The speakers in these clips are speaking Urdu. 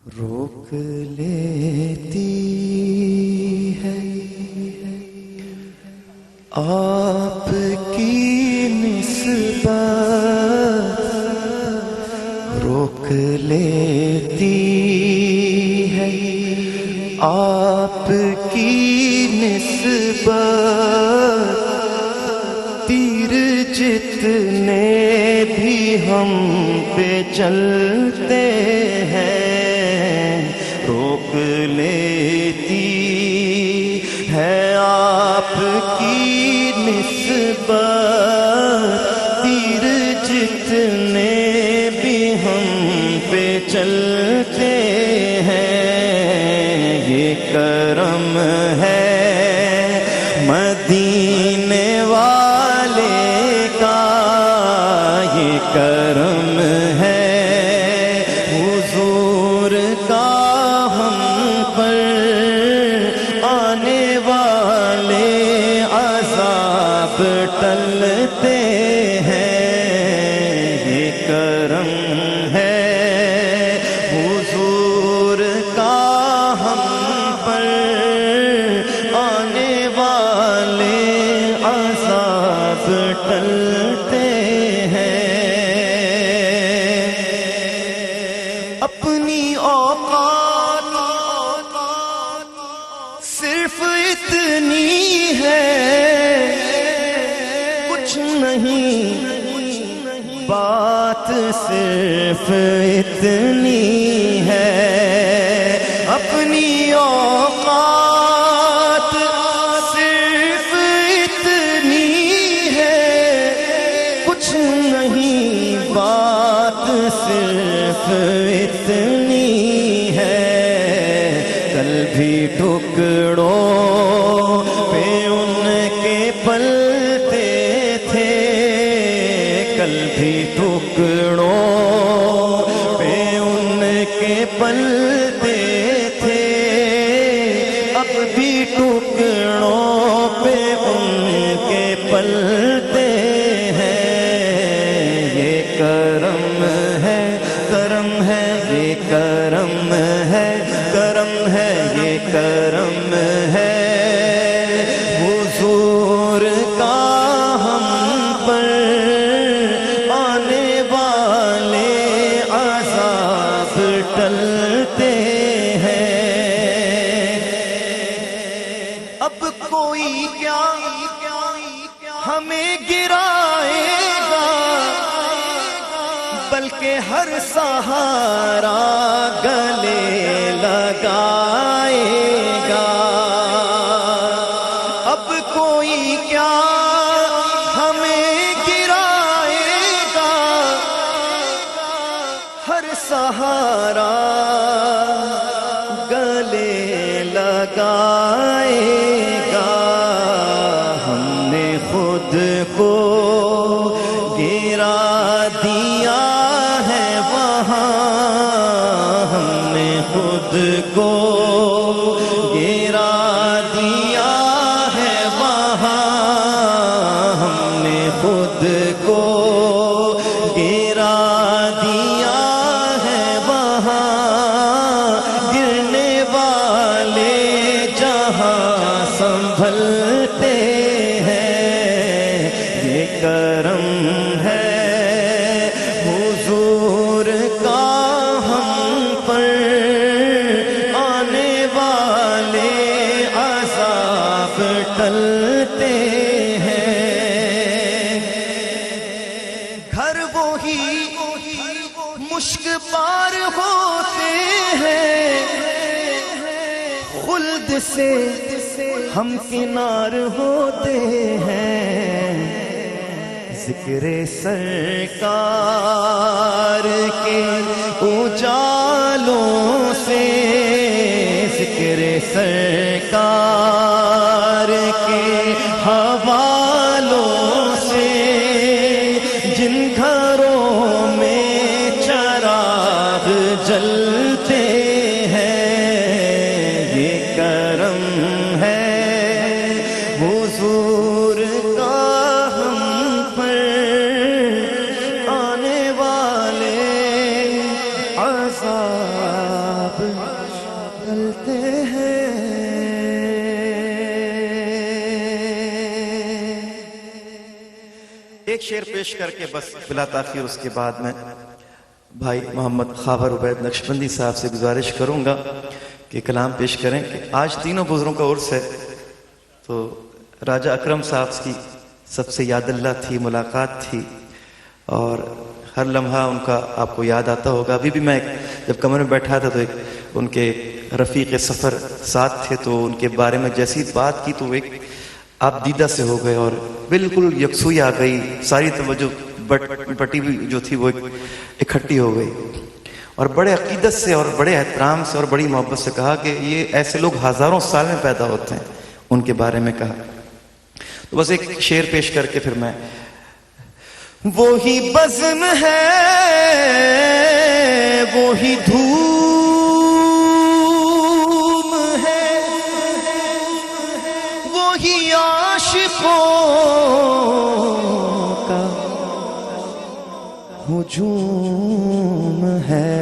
روک لیتی ہے آپ کی نسبت، روک لیتی ہے آپ کی نسبت، تیر جتنے بھی ہم پہ چلتے ہیں روک لیتی ہے آپ کی نسبت، تیر جتنے بھی ہم پہ چلتے ہیں، یہ کرم ہے مدینے والے کا، یہ کرم ہے حضور کا ہم پر، آنے والے عذاب ٹلتے ہیں، یہ کرم ہے حضور کا ہم پر، آنے والے عذاب ٹلتے ہیں۔ اپنی اوقات صرف اتنی ہے، کچھ نہیں بات صرف اتنی ہے، اپنی اوقات صرف اتنی ہے، کچھ نہیں بات صرف اتنی ہے، کل بھی ٹکڑوں پہ ان کے پلتے تھے، کل بھی ٹکڑوں پہ ان کے پلتے تھے، اب بھی ٹکڑوں پہ ان کے پلتے ہیں، یہ کرم ہے، کرم ہے، یہ کرم ہے، کرم ہے، یہ کرم ہے حضور کا ہم پر، آنے والے عذاب ٹلتے ہیں۔ اب کوئی کیا ہمیں گرائے گا، بلکہ ہر سہارا گلے لگائے گا، اب کوئی کیا ہمیں گرائے گا، ہر سہارا گلے لگائے گا، ہم نے خود کو گرا دیا ہے وہاں، ہم نے خود کو گرا دیا ہے وہاں، ہم نے خود کو گرا دیا ہے وہاں، گرنے والے جہاں سنبھلتے ہیں، یہ کرم ہے حضور کا ہم پر، آنے والے عذاب ٹلتے ہیں۔ گھر وہی مشک بار ہوتے ہیں، خلد سے ہم کنار ہوتے ہیں، ذکر سرکار کے اجالوں سے، ذکر سرکار کے حوالوں سے، جن گھروں میں چراغ جلتے ہیں، یہ کرم ہے حضور کا ہم پر، آنے والے عذاب بولتے ہیں ایک شعر پیش کر کے بس بلا تاخیر اس کے بعد میں بھائی محمد خاور عبید نقشبندی صاحب سے گزارش کروں گا کہ کلام پیش کریں کہ آج تینوں بزرگوں کا عرس ہے تو راجہ اکرم صاحب کی سب سے یاد اللہ تھی ملاقات تھی اور ہر لمحہ ان کا آپ کو یاد آتا ہوگا ابھی بھی میں جب کمرے میں بیٹھا تھا تو ایک ان کے رفیق سفر ساتھ تھے تو ان کے بارے میں جیسی بات کی تو ایک آپ دیدہ سے ہو گئے اور بالکل یکسوئی آ گئی ساری توجہ بٹی ہوئی جو تھی وہ اکٹھی ہو گئی اور بڑے عقیدت سے اور بڑے احترام سے اور بڑی محبت سے کہا کہ یہ ایسے لوگ ہزاروں سال میں پیدا ہوتے ہیں ان کے بارے میں کہا تو بس ایک شعر پیش کر کے پھر میں وہی بزم ہے وہی دھوم ہے وہی عاشقوں کا ہجوم ہے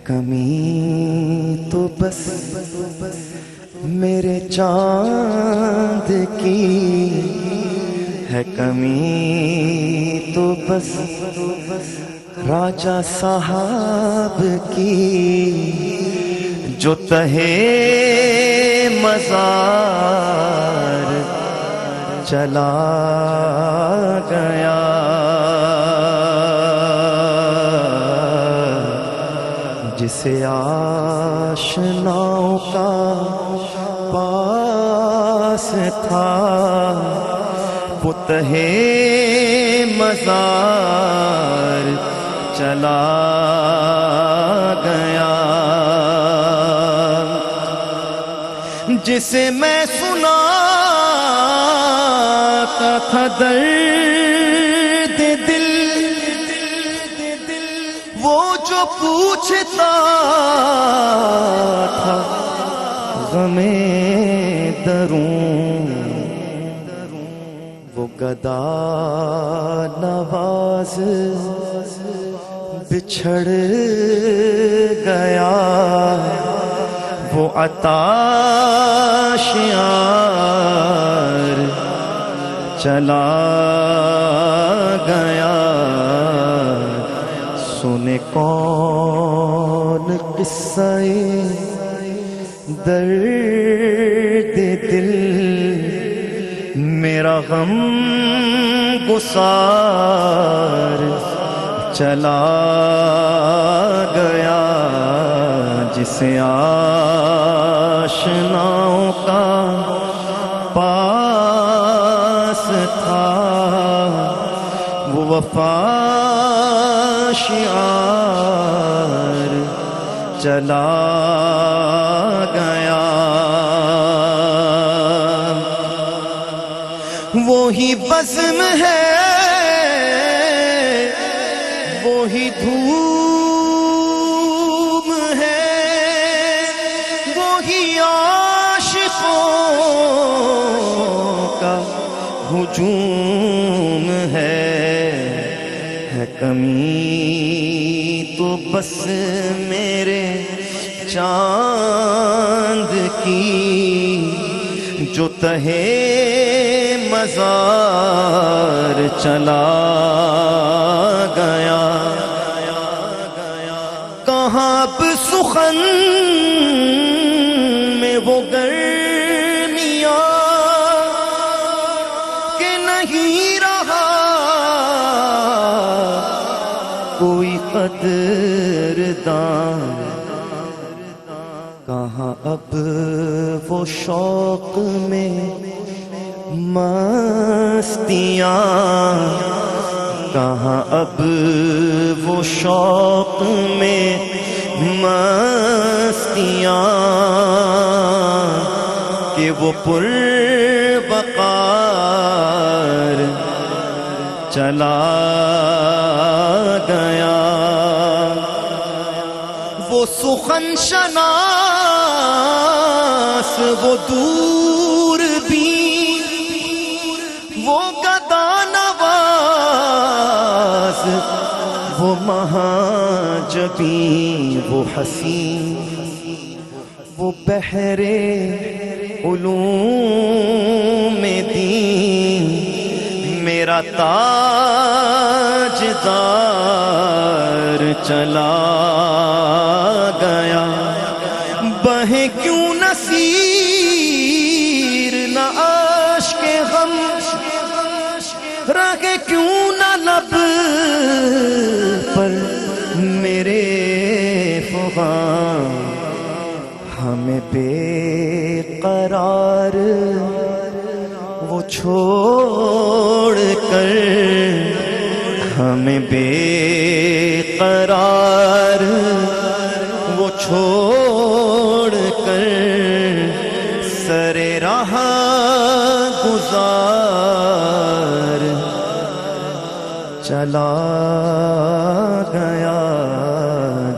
کمی تو بس میرے چاند کی ہے کمی تو بس راجہ صاحب کی جو تہے مزار چلا گیا جسے آشناؤں کا پاس تھا وہ تہے مزار چلا گیا جسے میں سناتا تھا درد دل وہ جو پوچھتا تھا غم درون وہ گدا نواز بچھڑ گیا وہ عطا شیار چلا گیا سنے کون قصہ درد دل میرا غم گسار چلا گیا جسے آشناؤں کا پاس تھا وہ وفا شعار چلا گیا وہی بزم ہے وہی دھوم ہے وہی عاشقوں کا ہجوم ہے کمی تو بس میرے چاند کی جو تہے مزار چلا گیا کہاں اب سخن میں وہ گرمیاں کہ نہیں رہا کوئی قدردان کہاں اب وہ شوق میں مستیاں کہاں اب وہ شوق میں مستیاں کہ وہ پر وقار چلا گیا وہ سخن شناس وہ دور بھی وہ گدا نواز وہ مہاجبیں وہ حسین وہ بحر علوم دین میرا تاجدار چلا گیا بہے کیوں نصیر نہ عاشق غم رہے کیوں نہ لب پر میرے فغان ہمیں بے قرار وہ چھوڑ کر ہمیں بے قرار وہ چھوڑ کر سر راہ گزار چلا گیا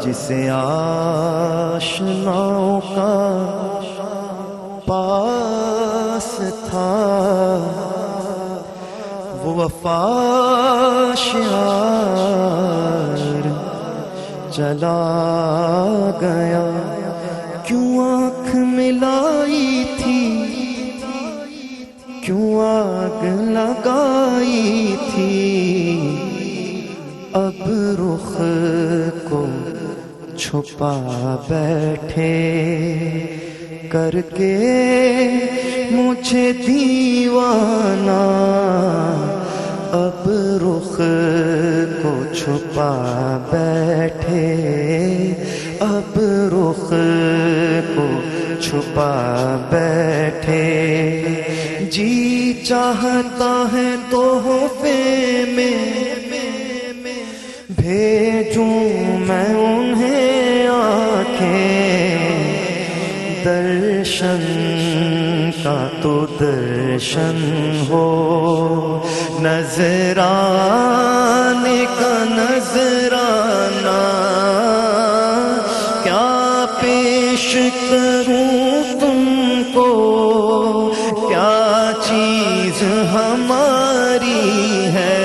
جسے آشناؤں کا پاس تھا وہ وفا شعار چلا گیا کیوں آنکھ ملائی تھی کیوں آگ لگائی تھی اب رخ کو چھپا بیٹھے کر کے مجھے دیوانہ اب رخ کو چھپا بیٹھے اب رخ کو چھپا بیٹھے جی چاہتا ہے تحفے میں بھیجوں میں انہیں آنکھیں درشن کا تو درشن ہو نظرانے کا نظرانہ کیا پیش کروں تم کو کیا چیز ہماری ہے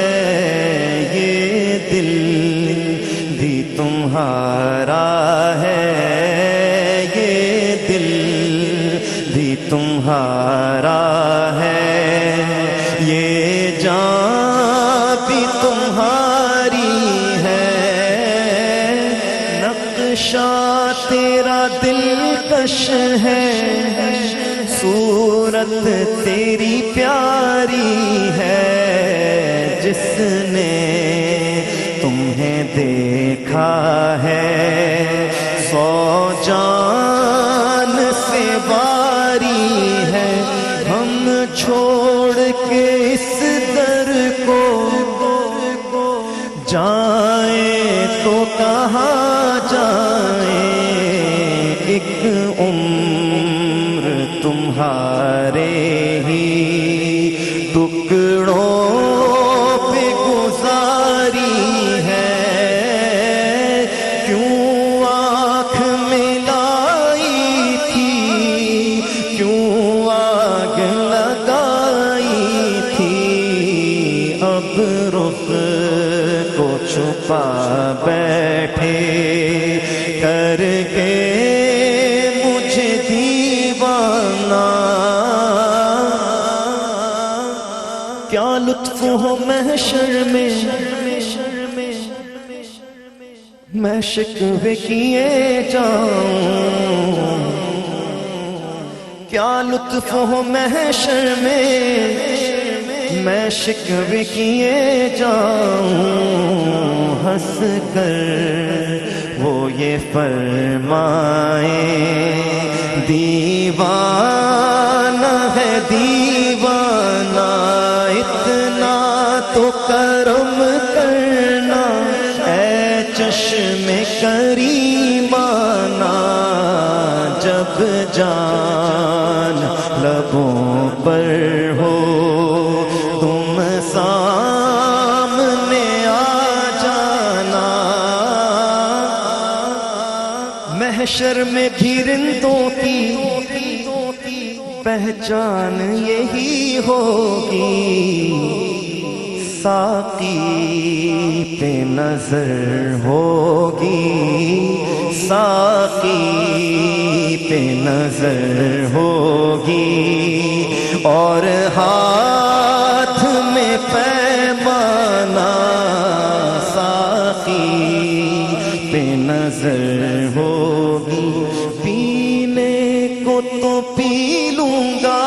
یہ دل بھی تمہارا ہے یہ دل بھی تمہارا ہے یہ جان بھی تمہاری ہے نقشہ تیرا دلکش ہے صورت تیری پیاری ہے جس نے تمہیں دیکھا ہے 100 جان سے باری ہے ہم چھوڑ کے اس در کو جائیں تو کہاں جائیں ایک عمر تمہارے ہی ٹکڑوں پہ گزاری ہے کیوں آنکھ ملائی تھی کیوں آگ لگائی تھی اب رخ کو چھپا بیٹھے کر کے مجھے دیوانہ کیا لطف ہو محشر میں میں شکوے کیے جاؤں کیا لطف ہو محشر میں شکوے کیے جاؤں ہنس کر وہ یہ فرمائیں دیوانہ ہے دیوانہ اتنا تو کرم کرنا اے چشم کریمانہ جب جان لبوں پر ہو تم سامنے آ جانا محشر میں بھی رندوں کی پہچان یہی ہوگی ساقی پہ نظر ہوگی، ساقی پہ نظر ہوگی، اور ہاتھ میں پیمانہ ساقی پہ نظر ہوگی۔ پینے کو تو پی لوں گا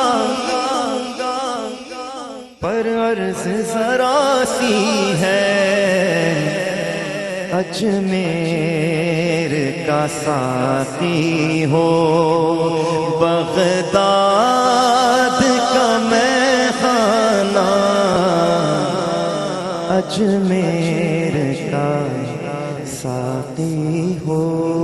پر عرض ذرا سی ہے، اجمیر کا ساقی ہو، بغداد کا میں خانہ، اجمیر کا ساقی ہو۔